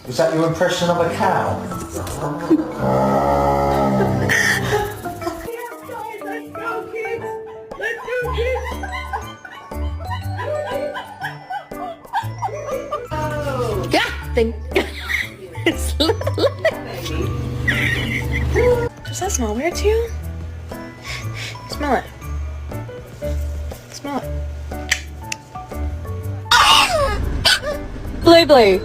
Was that your impression of a cow? Does that smell weird to you? Smell it. Smell it. Blue blue.